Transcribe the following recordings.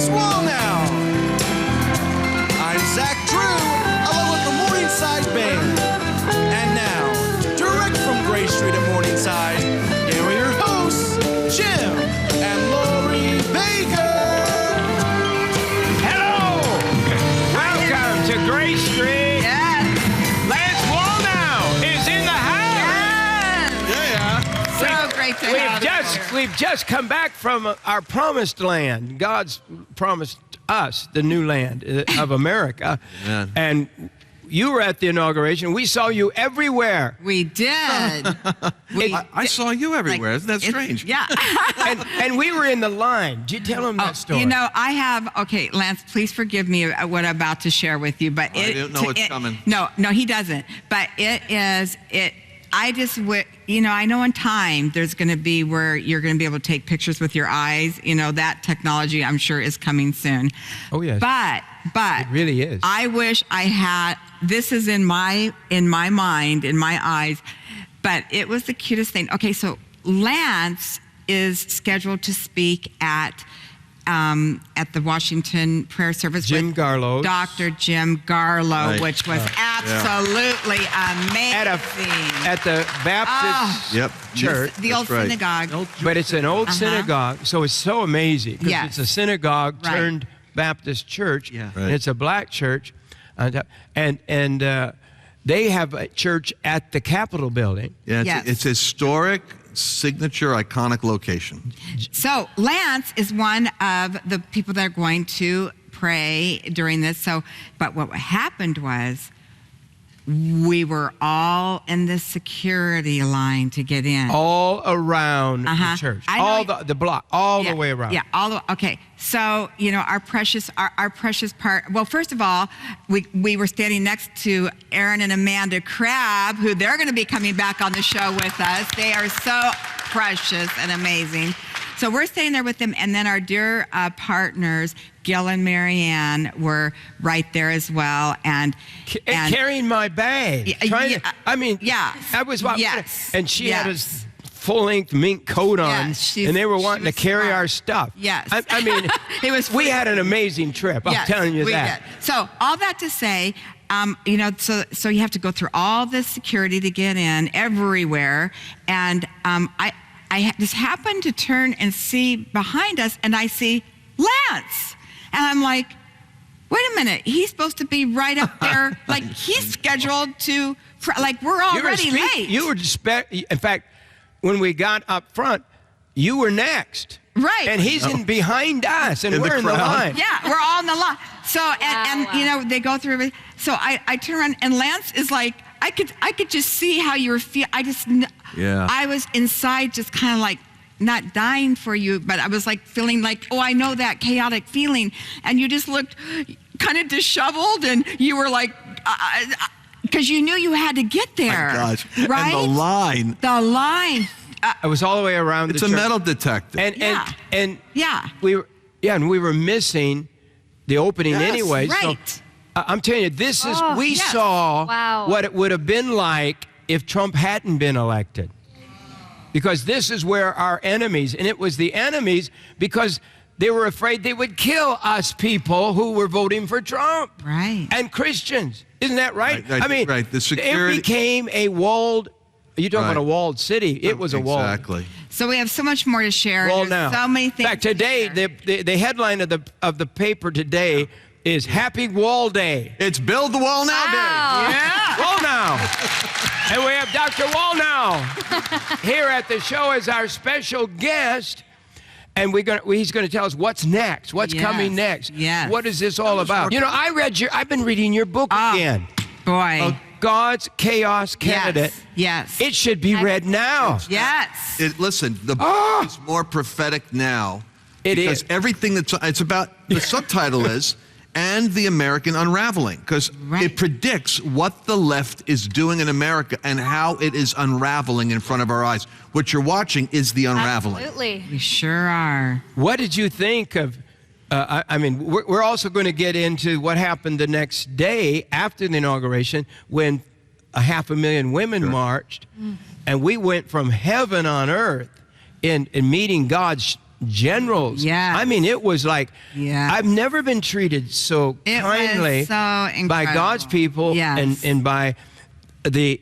Lance Wallnau. I'm Zach Drew, along with the Morningside Band. And now, direct from Gray Street in Morningside, here are your hosts, Jim and Lori Bakker. Hello! Welcome to Gray Street. Yes. Lance Wallnau is in the house. Yes. So great to have you here. We've just come back from our promised land. God's promised us the new land of America. Amen. And you were at the inauguration. We saw you everywhere. We did. I saw you everywhere. Isn't that strange? Yeah. And we were in the line. Did you tell them that story? You know, I have, okay, Lance, please forgive me what I'm about to share with you, but I don't know what's coming. No, he doesn't. But I just, you know, I know in time there's going to be where you're going to be able to take pictures with your eyes. You know, that technology I'm sure is coming soon. Oh, yes. But it really is. I wish I had, this is in my mind, in my eyes, but it was the cutest thing. Okay, so Lance is scheduled to speak at the Washington prayer service Jim with Garlow. Dr. Jim Garlow, Right. which was absolutely amazing. At the Baptist church. The old right. synagogue. But it's an old synagogue, so it's so amazing because Yes. it's a synagogue Right. turned Baptist church, Yeah. and Right. it's a black church, and they have a church at the Capitol building. Yeah, Yes. it's a historic, signature, iconic location. So Lance is one of the people that are going to pray during this. So, but what happened was we were all in the security line to get in. All around the church, I know all it- the block, all the way around. Yeah, okay. So, you know, our precious part. Well, first of all, we were standing next to Aaron and Amanda Crabb, who they're going to be coming back on the show with us. They are so precious and amazing. So we're staying there with them, and then our dear partners, Gil and Marianne, were right there as well, and carrying my bag. I was walking, and she had a full-length mink coat on, Yes, and they were wanting to was carry smart. our stuff. Yes. I mean, it was. We had an amazing trip. I'm telling you we that. Did. So all that to say, you know, so you have to go through all this security to get in everywhere, and I just happened to turn and see behind us, and I see Lance, and I'm like, wait a minute, he's supposed to be right up there, like he's scheduled to, like we're already late. You were in fact, when we got up front, you were next. Right. And he's in behind us, and In the we're in the crowd. line. Yeah, we're all in the line. So, and you know, they go through everything. So I turn around, and Lance is like, I could just see how you were feeling. I was inside just kind of like, not dying for you, but I was like feeling like, oh, I know that chaotic feeling. And you just looked kind of disheveled, and you were like, because you knew you had to get there. My gosh. Right? And the line. The line. I was all the way around It's the a church. metal detector. And Yeah. we were missing the opening Yes. anyway. Right. So I'm telling you, this is we yes. saw what it would have been like if Trump hadn't been elected. Because this is where our enemies, and it was the enemies because they were afraid they would kill us people who were voting for Trump. Right. And Christians. Isn't that right? Right, I mean, right. The security- it became a walled, you're talking Right. about a walled city. It was a walled. Exactly. So we have so much more to share. Well, There's now, so many things. in fact, today the headline of the paper today is Happy Wall Day. It's Build the Wall Now Day. Yeah, Wallnau, and we have Dr. Wallnau here at the show as our special guest, and he's going to tell us what's next, what's coming next. Yes. What is this all about? You know, I've been reading your book again. Boy. God's Chaos Candidate. Yes. It should be read now. Yes. Listen, the book is more prophetic now. It because is. everything it's about, the subtitle is, and the American unraveling, because it predicts what the left is doing in America and how it is unraveling in front of our eyes. What you're watching is the unraveling. Absolutely. We sure are. What did you think of, I mean, we're also going to get into what happened the next day after the inauguration when 500,000 women marched, and we went from heaven on earth in meeting God's generals. Yes. I mean, it was like, I've never been treated so kindly was so incredible. by God's people and by the,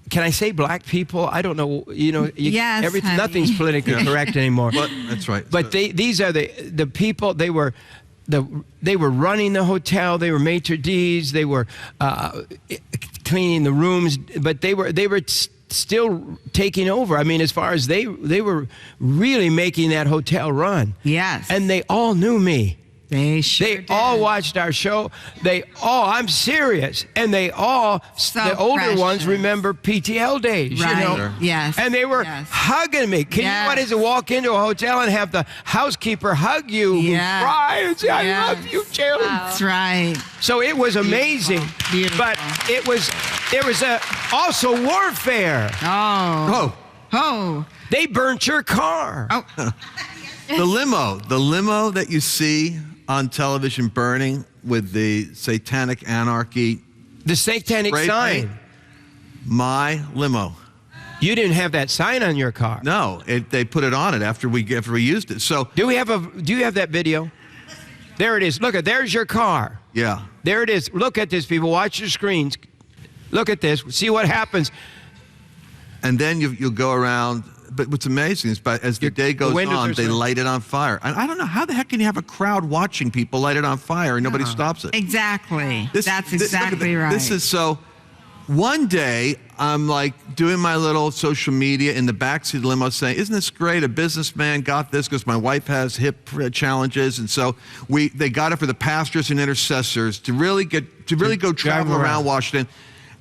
can I say black people? I don't know. Nothing's politically correct anymore. But that's right. But these are the people. They were running the hotel. They were maitre d's. They were cleaning the rooms. But they were still taking over. I mean, as far as they were really making that hotel run. Yes. And they all knew me. They all watched our show. I'm serious. And they all, the older ones remember PTL days, Right. Yes. And they were hugging me. Can you what is it, walk into a hotel and have the housekeeper hug you and cry and say, I love you, Jim. That's right. So it was amazing. Beautiful. But it was also warfare. Oh. They burnt your car. Oh. The limo that you see on television burning with the satanic anarchy. The satanic sign. My limo. You didn't have that sign on your car. No, they put it on it after we used it. So do you have that video? There it is. Look there's your car. Yeah. There it is. Look at this, people. Watch your screens. Look at this. See what happens. And then you'll go around. But what's amazing is as the day goes on, they light it on fire. And I don't know, how the heck can you have a crowd watching people light it on fire and nobody stops it? Exactly. That's exactly right. This is so. One day, I'm like doing my little social media in the backseat of the limo saying, isn't this great? A businessman got this because my wife has hip challenges. And so they got it for the pastors and intercessors to really go travel around Washington.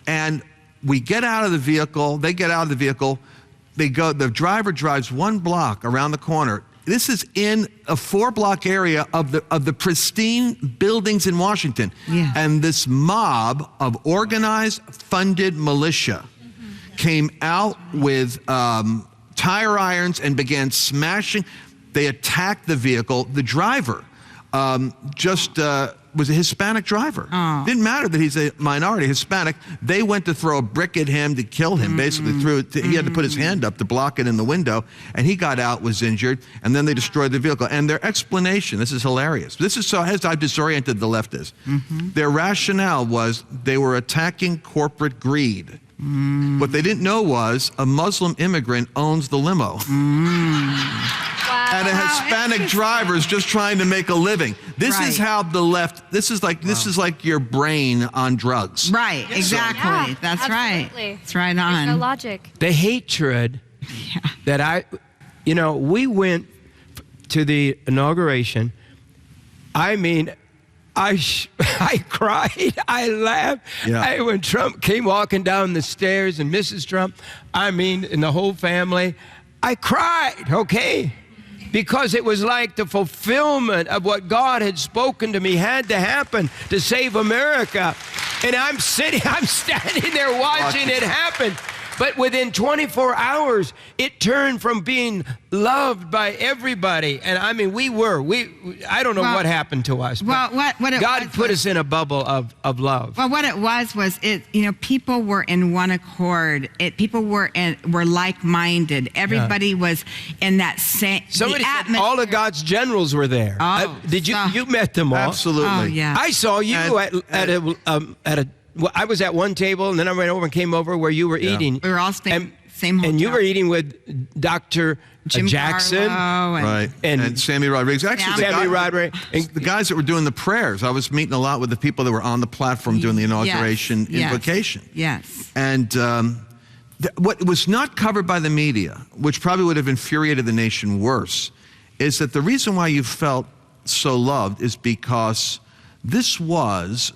And we get out of the vehicle. They get out of the vehicle. The driver drives 1 block around the corner. This is in a 4-block area of the pristine buildings in Washington. Yeah. And this mob of organized, funded militia came out with tire irons and began smashing. They attacked the vehicle. The driver was a Hispanic driver. Oh. Didn't matter that he's a minority Hispanic. They went to throw a brick at him to kill him. Basically, he had to put his hand up to block it in the window, and he got out, was injured, and then they destroyed the vehicle. And their explanation, this is hilarious. This is so as I've disoriented the leftists. Their rationale was they were attacking corporate greed. What they didn't know was a Muslim immigrant owns the limo. And a Hispanic driver is just trying to make a living. This is how the left. This is like your brain on drugs. Right. Exactly. That's right. It's right on. There's no logic. The hatred that we went to the inauguration. I mean, I cried. I laughed. Yeah. When Trump came walking down the stairs and Mrs. Trump, and the whole family, I cried. Okay. Because it was like the fulfillment of what God had spoken to me had to happen to save America. And I'm standing there watching it happen. But within 24 hours, it turned from being loved by everybody. And I don't know what happened to us. Well, God put us in a bubble of love. Well, what it was people were in one accord. People were like-minded. Everybody was in that same. Somebody said all of God's generals were there. Oh, you met them all? Absolutely. Oh, yeah. I saw you at a. I was at one table, and then I went over and came over where you were eating. We were all staying same hotel. And you were eating with Dr. Jim Jackson. Carlo and Sammy Rodriguez. Actually, the guys that were doing the prayers. I was meeting a lot with the people that were on the platform doing the inauguration invocation. Yes. And what was not covered by the media, which probably would have infuriated the nation worse, is that the reason why you felt so loved is because this was,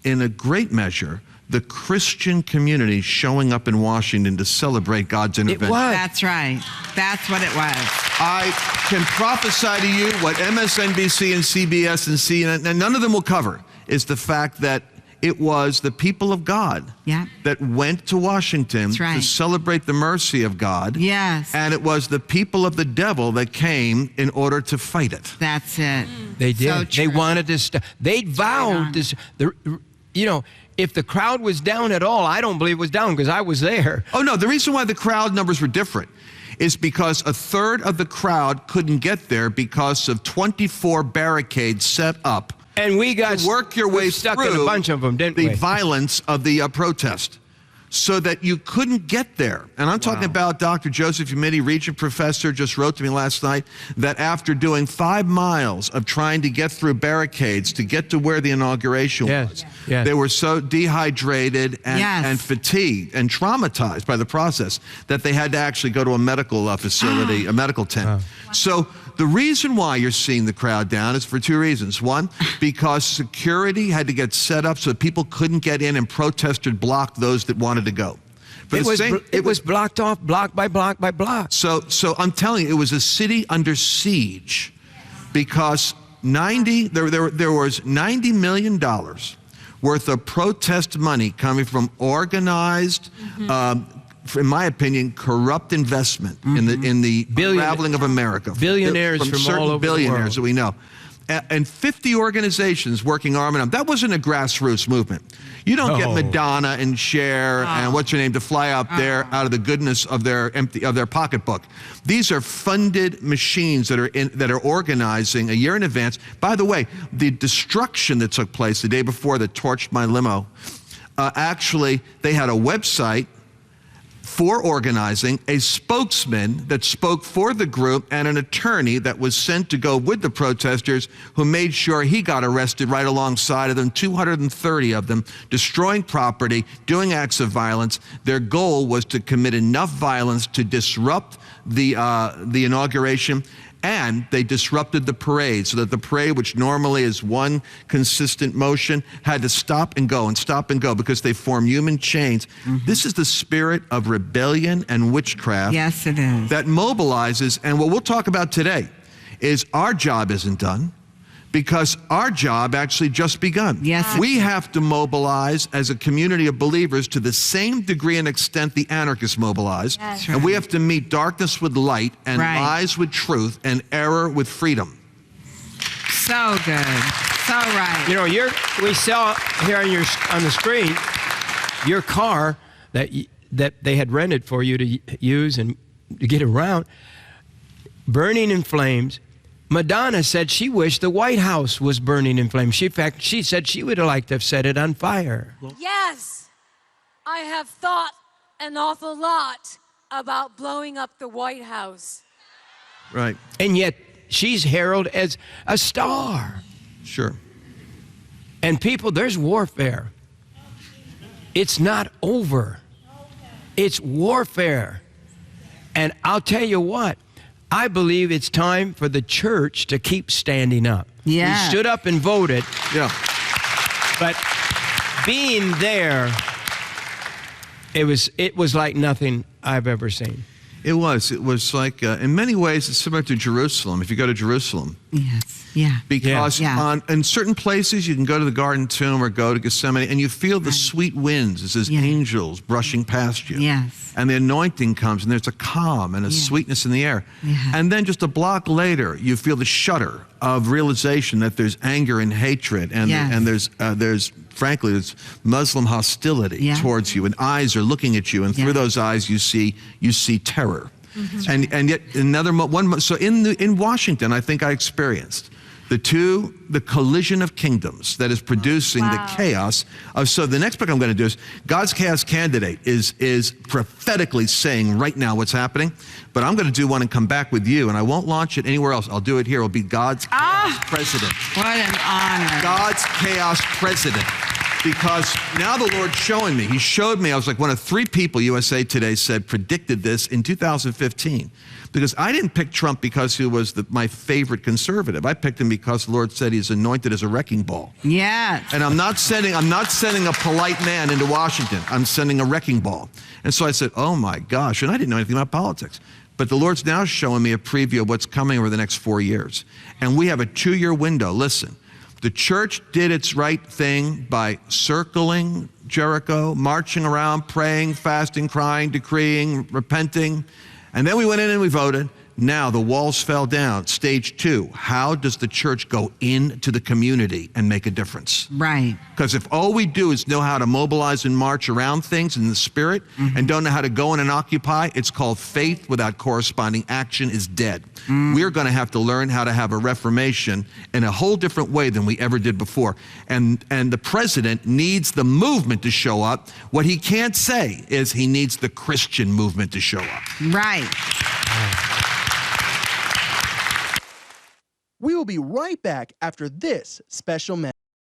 in a great measure, the Christian community showing up in Washington to celebrate God's intervention. It was. That's right. That's what it was. I can prophesy to you what MSNBC and CBS and CNN, and none of them will cover, is the fact that it was the people of God that went to Washington to celebrate the mercy of God. Yes. And it was the people of the devil that came in order to fight it. That's it. They did. So true. They wanted to stop. They vowed this. If the crowd was down at all, I don't believe it was down because I was there. Oh, no. The reason why the crowd numbers were different is because a third of the crowd couldn't get there because of 24 barricades set up. And we got to work your way stuck through in a bunch of them, didn't we? The violence of the protest, so that you couldn't get there. And I'm talking about Dr. Joseph Umidi, Regent Professor, just wrote to me last night that after doing 5 miles of trying to get through barricades to get to where the inauguration was, they were so dehydrated and fatigued and traumatized by the process that they had to actually go to a medical facility, a medical tent. So the reason why you're seeing the crowd down is for 2 reasons. One, because security had to get set up so that people couldn't get in, and protesters blocked those that wanted to go. It was blocked off block by block by block. So I'm telling you, it was a city under siege because there was $90 million worth of protest money coming from organized, in my opinion, corrupt investment in the unraveling of America. Billionaires from certain all over billionaires the world. that we know. And 50 organizations working arm in arm. That wasn't a grassroots movement. You don't get Madonna and Cher and what's her name to fly out there out of the goodness of their pocketbook. These are funded machines that are organizing a year in advance. By the way, the destruction that took place the day before that torched my limo, actually they had a website for organizing, a spokesman that spoke for the group, and an attorney that was sent to go with the protesters who made sure he got arrested right alongside of them, 230 of them, destroying property, doing acts of violence. Their goal was to commit enough violence to disrupt the inauguration, and they disrupted the parade so that the parade, which normally is one consistent motion, had to stop and go because they form human chains. This is the spirit of rebellion and witchcraft. Yes, it is. That mobilizes, and what we'll talk about today is our job isn't done, because our job actually just begun. Yes. We have to mobilize as a community of believers to the same degree and extent the anarchists mobilize. That's and we have to meet darkness with light and lies with truth and error with freedom. So good. So right. You know, we saw here on the screen your car that they had rented for you to use and to get around, burning in flames. Madonna said she wished the White House was burning in flames. In fact, she said she would have liked to have set it on fire. Yes, I have thought an awful lot about blowing up the White House. Right. And yet, she's heralded as a star. Sure. And people, there's warfare. It's not over. It's warfare. And I'll tell you what, I believe it's time for the church to keep standing up. Yeah. We stood up and voted. Yeah. But being there, it was like nothing I've ever seen. It was like, in many ways, it's similar to Jerusalem, if you go to Jerusalem. Yes. Yeah. Because in certain places, you can go to the Garden Tomb or go to Gethsemane, and you feel the sweet winds. It says angels brushing past you. Yes. And the anointing comes, and there's a calm and a sweetness in the air. And then just a block later, you feel the shudder of realization that there's anger and hatred, and there's frankly, there's Muslim hostility towards you, and eyes are looking at you, and through those eyes you see terror. And yet another one. So in Washington, I think I experienced the collision of kingdoms that is producing the chaos of. So the next book I'm going to do is God's Chaos Candidate is prophetically saying right now what's happening. But I'm going to do one and come back with you, and I won't launch it anywhere else. I'll do it here. It'll be God's Chaos President. What an honor. God's Chaos President. Because now the Lord's showing me. He showed me. I was like one of 3 people USA Today said predicted this in 2015. Because I didn't pick Trump because he was my favorite conservative. I picked him because the Lord said he's anointed as a wrecking ball. Yes. And I'm not sending a polite man into Washington. I'm sending a wrecking ball. And so I said, oh my gosh. And I didn't know anything about politics. But the Lord's now showing me a preview of what's coming over the next 4 years. And we have a 2-year window. Listen. The church did its right thing by circling Jericho, marching around, praying, fasting, crying, decreeing, repenting. And then we went in and we voted. Now the walls fell down. Stage 2, how does the church go into the community and make a difference? Right. Because if all we do is know how to mobilize and march around things in the spirit and don't know how to go in and occupy, it's called faith without corresponding action is dead. We're going to have to learn how to have a reformation in a whole different way than we ever did before. And the president needs the movement to show up. What he can't say is he needs the Christian movement to show up. Right. We will be right back after this special message.